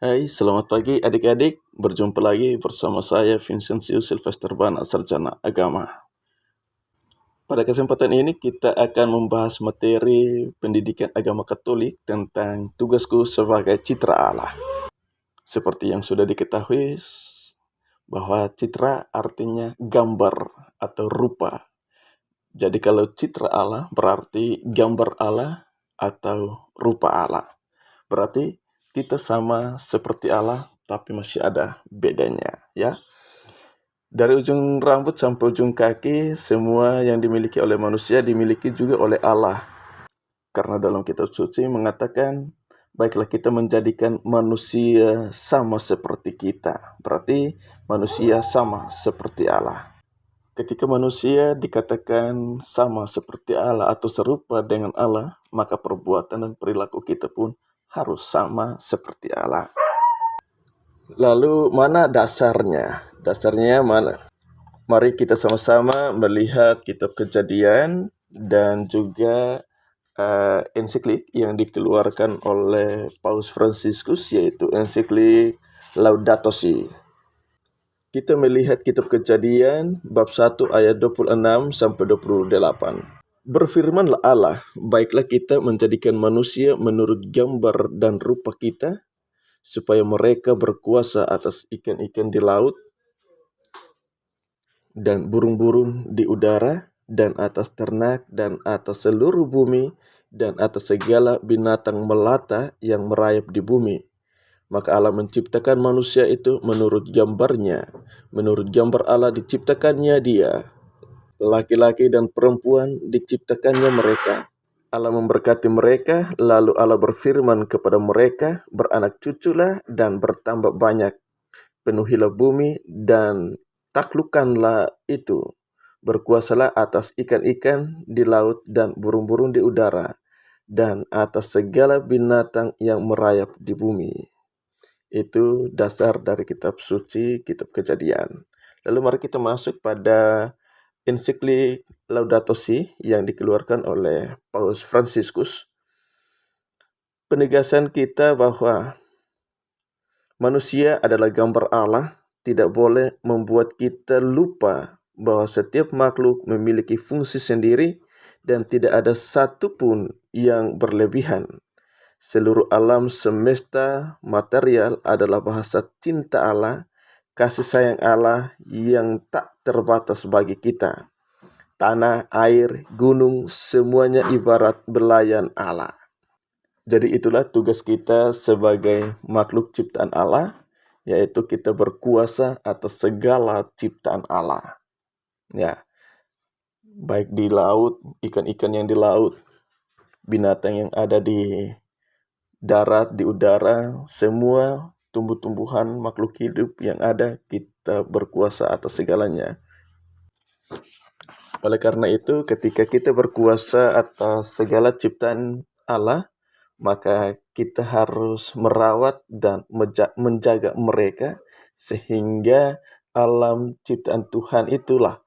Hai, selamat pagi adik-adik. Berjumpa lagi bersama saya Vincentius Sylvester Bana, Sarjana Agama. Pada kesempatan ini kita akan membahas materi pendidikan agama Katolik tentang tugasku sebagai citra Allah. Seperti yang sudah diketahui bahwa citra artinya gambar atau rupa. Jadi kalau citra Allah berarti gambar Allah atau rupa Allah. Berarti kita sama seperti Allah, tapi masih ada bedanya, ya. Dari ujung rambut sampai ujung kaki, semua yang dimiliki oleh manusia dimiliki juga oleh Allah. Karena dalam kitab suci mengatakan, baiklah kita menjadikan manusia sama seperti kita. Berarti manusia sama seperti Allah. Ketika manusia dikatakan sama seperti Allah atau serupa dengan Allah, maka perbuatan dan perilaku kita pun harus sama seperti Allah. Lalu mana dasarnya? Dasarnya mana? Mari kita sama-sama melihat kitab Kejadian dan juga ensiklik yang dikeluarkan oleh Paus Fransiskus, yaitu ensiklik Laudato Si. Kita melihat kitab Kejadian bab 1 ayat 26 sampai 28. Berfirmanlah Allah, baiklah kita menjadikan manusia menurut gambar dan rupa kita, supaya mereka berkuasa atas ikan-ikan di laut dan burung-burung di udara dan atas ternak dan atas seluruh bumi dan atas segala binatang melata yang merayap di bumi. Maka Allah menciptakan manusia itu menurut gambarnya. Menurut gambar Allah diciptakannya dia. Laki-laki dan perempuan diciptakannya mereka. Allah memberkati mereka, lalu Allah berfirman kepada mereka, beranak cuculah dan bertambah banyak. Penuhilah bumi dan taklukkanlah itu. Berkuasalah atas ikan-ikan di laut dan burung-burung di udara, dan atas segala binatang yang merayap di bumi. Itu dasar dari kitab suci, kitab Kejadian. Lalu mari kita masuk pada ensiklik Laudato Si yang dikeluarkan oleh Paus Fransiskus. Penegasan kita bahwa manusia adalah gambar Allah tidak boleh membuat kita lupa bahwa setiap makhluk memiliki fungsi sendiri dan tidak ada satupun yang berlebihan. Seluruh alam semesta material adalah bahasa cinta Allah, kasih sayang Allah yang tak terbatas bagi kita. Tanah, air, gunung, semuanya ibarat belayan Allah. Jadi itulah tugas kita sebagai makhluk ciptaan Allah, yaitu kita berkuasa atas segala ciptaan Allah. Ya, baik di laut, ikan-ikan yang di laut, binatang yang ada di darat, di udara, semua tumbuh-tumbuhan, makhluk hidup yang ada, kita berkuasa atas segalanya. Oleh karena itu, ketika kita berkuasa atas segala ciptaan Allah, maka kita harus merawat dan menjaga mereka, sehingga alam ciptaan Tuhan itulah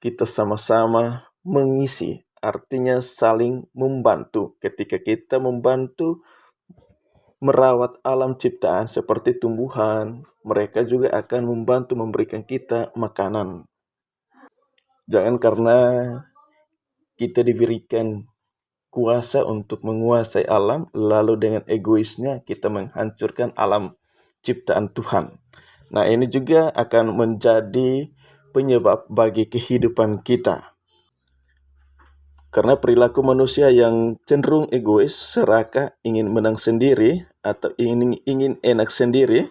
kita sama-sama mengisi. Artinya saling membantu. Ketika kita membantu merawat alam ciptaan seperti tumbuhan, mereka juga akan membantu memberikan kita makanan. Jangan karena kita diberikan kuasa untuk menguasai alam, lalu dengan egoisnya kita menghancurkan alam ciptaan Tuhan. Nah, ini juga akan menjadi penyebab bagi kehidupan kita. Karena perilaku manusia yang cenderung egois, serakah, ingin menang sendiri, atau ingin enak sendiri,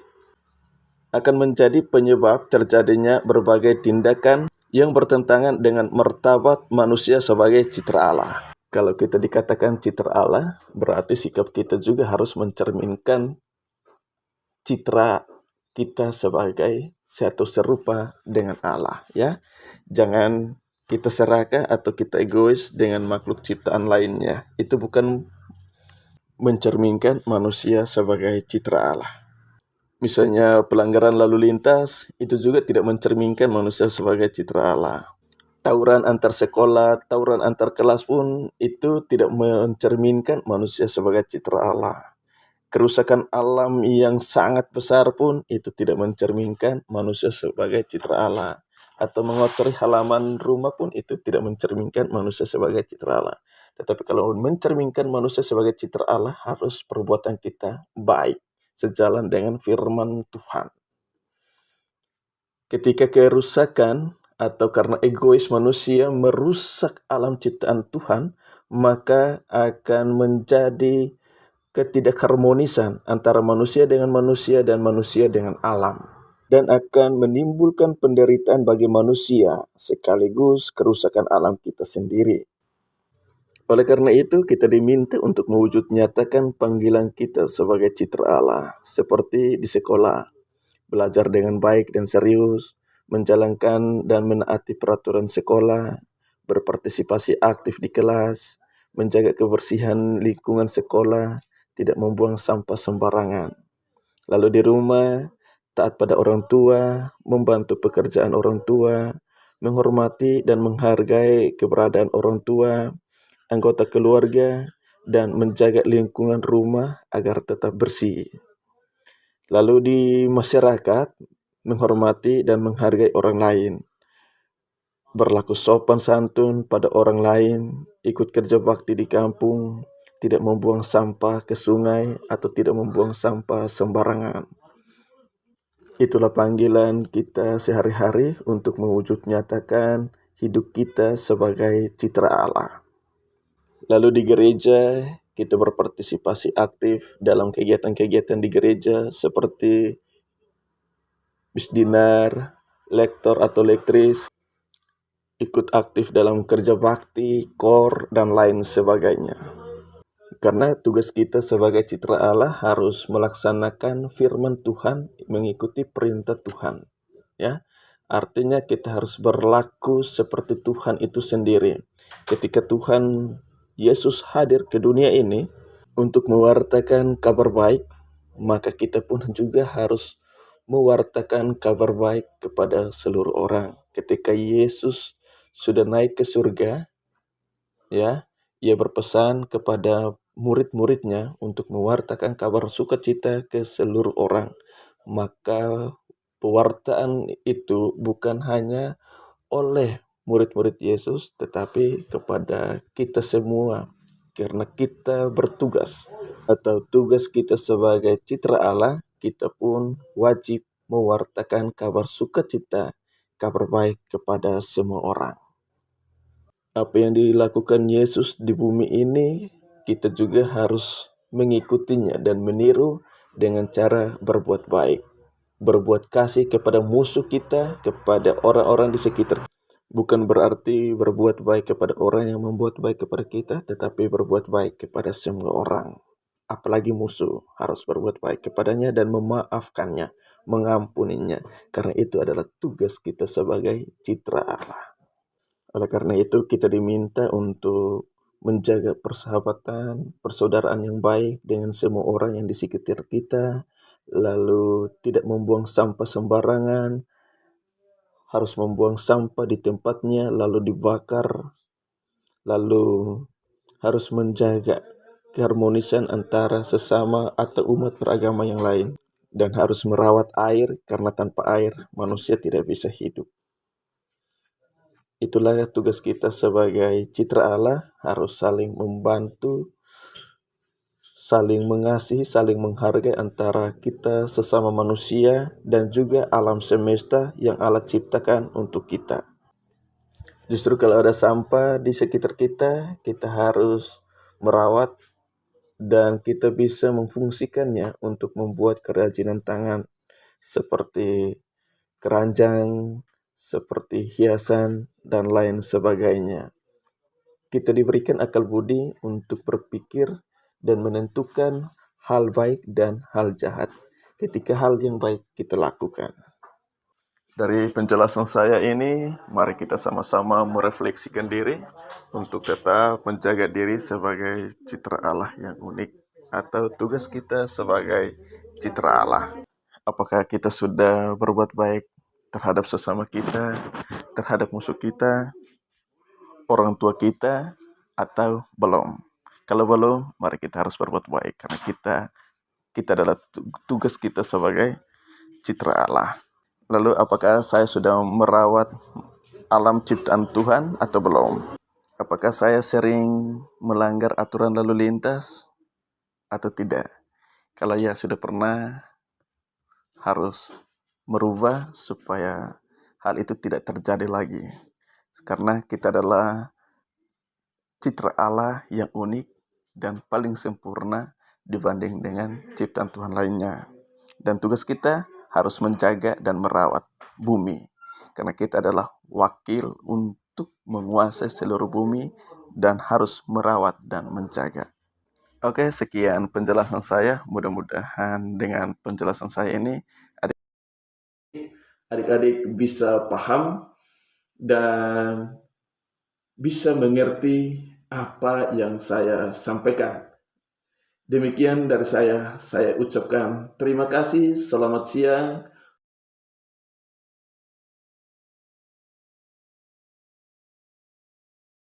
akan menjadi penyebab terjadinya berbagai tindakan yang bertentangan dengan martabat manusia sebagai citra Allah. Kalau kita dikatakan citra Allah, berarti sikap kita juga harus mencerminkan citra kita sebagai satu serupa dengan Allah, ya. Jangan kita serakah atau kita egois dengan makhluk ciptaan lainnya. Itu bukan mencerminkan manusia sebagai citra Allah. Misalnya pelanggaran lalu lintas, itu juga tidak mencerminkan manusia sebagai citra Allah. Tawuran antar sekolah, tawuran antar kelas pun itu tidak mencerminkan manusia sebagai citra Allah. kerusakan alam yang sangat besar pun itu tidak mencerminkan manusia sebagai citra Allah. Atau mengotori halaman rumah pun itu tidak mencerminkan manusia sebagai citra Allah. Tetapi kalau mencerminkan manusia sebagai citra Allah, harus perbuatan kita baik, sejalan dengan firman Tuhan. Ketika kerusakan atau karena egois manusia merusak alam ciptaan Tuhan, maka akan menjadi ketidakharmonisan antara manusia dengan manusia dan manusia dengan alam, dan akan menimbulkan penderitaan bagi manusia sekaligus kerusakan alam kita sendiri. Oleh karena itu, kita diminta untuk mewujud nyatakan panggilan kita sebagai citra Allah, seperti di sekolah, belajar dengan baik dan serius, menjalankan dan menaati peraturan sekolah, berpartisipasi aktif di kelas, menjaga kebersihan lingkungan sekolah, tidak membuang sampah sembarangan. Lalu di rumah, taat pada orang tua, membantu pekerjaan orang tua, menghormati dan menghargai keberadaan orang tua, anggota keluarga, dan menjaga lingkungan rumah agar tetap bersih. Lalu di masyarakat, menghormati dan menghargai orang lain, berlaku sopan santun pada orang lain, ikut kerja bakti di kampung, tidak membuang sampah ke sungai atau tidak membuang sampah sembarangan. Itulah panggilan kita sehari-hari untuk mewujud nyatakan hidup kita sebagai citra Allah. Lalu di gereja, kita berpartisipasi aktif dalam kegiatan-kegiatan di gereja seperti bisdinar, lektor atau lektris, ikut aktif dalam kerja bakti, kor, dan lain sebagainya. Karena tugas kita sebagai citra Allah harus melaksanakan firman Tuhan, mengikuti perintah Tuhan. Ya, artinya kita harus berlaku seperti Tuhan itu sendiri. Ketika Tuhan Yesus hadir ke dunia ini untuk mewartakan kabar baik, maka kita pun juga harus mewartakan kabar baik kepada seluruh orang. Ketika Yesus sudah naik ke surga, ya, ia berpesan kepada murid-muridnya untuk mewartakan kabar sukacita ke seluruh orang. Maka pewartaan itu bukan hanya oleh murid-murid Yesus, tetapi kepada kita semua, karena kita bertugas atau tugas kita sebagai citra Allah, kita pun wajib mewartakan kabar sukacita, kabar baik kepada semua orang. Apa yang dilakukan Yesus di bumi ini, kita juga harus mengikutinya dan meniru dengan cara berbuat baik. Berbuat kasih kepada musuh kita, kepada orang-orang di sekitar. Bukan berarti berbuat baik kepada orang yang membuat baik kepada kita, tetapi berbuat baik kepada semua orang. Apalagi musuh, harus berbuat baik kepadanya dan memaafkannya, mengampuninya. Karena itu adalah tugas kita sebagai citra Allah. Oleh karena itu kita diminta untuk menjaga persahabatan, persaudaraan yang baik dengan semua orang yang di sekitar kita, lalu tidak membuang sampah sembarangan, harus membuang sampah di tempatnya, lalu dibakar, lalu harus menjaga keharmonisan antara sesama atau umat beragama yang lain, dan harus merawat air karena tanpa air manusia tidak bisa hidup. Itulah tugas kita sebagai citra Allah, harus saling membantu, saling mengasihi, saling menghargai antara kita sesama manusia dan juga alam semesta yang Allah ciptakan untuk kita. Justru kalau ada sampah di sekitar kita, kita harus merawat dan kita bisa memfungsikannya untuk membuat kerajinan tangan seperti keranjang, seperti hiasan, dan lain sebagainya. Kita diberikan akal budi untuk berpikir dan menentukan hal baik dan hal jahat ketika hal yang baik kita lakukan. Dari penjelasan saya ini, mari kita sama-sama merefleksikan diri untuk tetap menjaga diri sebagai citra Allah yang unik atau tugas kita sebagai citra Allah. Apakah kita sudah berbuat baik terhadap sesama kita, terhadap musuh kita, orang tua kita, atau belum? Kalau belum, mari kita harus berbuat baik karena kita kita adalah tugas kita sebagai citra Allah. Lalu apakah saya sudah merawat alam ciptaan Tuhan atau belum? Apakah saya sering melanggar aturan lalu lintas atau tidak? Kalau ya sudah pernah, harus merubah supaya hal itu tidak terjadi lagi. Karena kita adalah citra Allah yang unik dan paling sempurna dibanding dengan ciptaan Tuhan lainnya. Dan tugas kita harus menjaga dan merawat bumi. Karena kita adalah wakil untuk menguasai seluruh bumi dan harus merawat dan menjaga. Oke, sekian penjelasan saya. Mudah-mudahan dengan penjelasan saya ini adik-adik bisa paham dan bisa mengerti apa yang saya sampaikan. Demikian dari saya ucapkan terima kasih, selamat siang,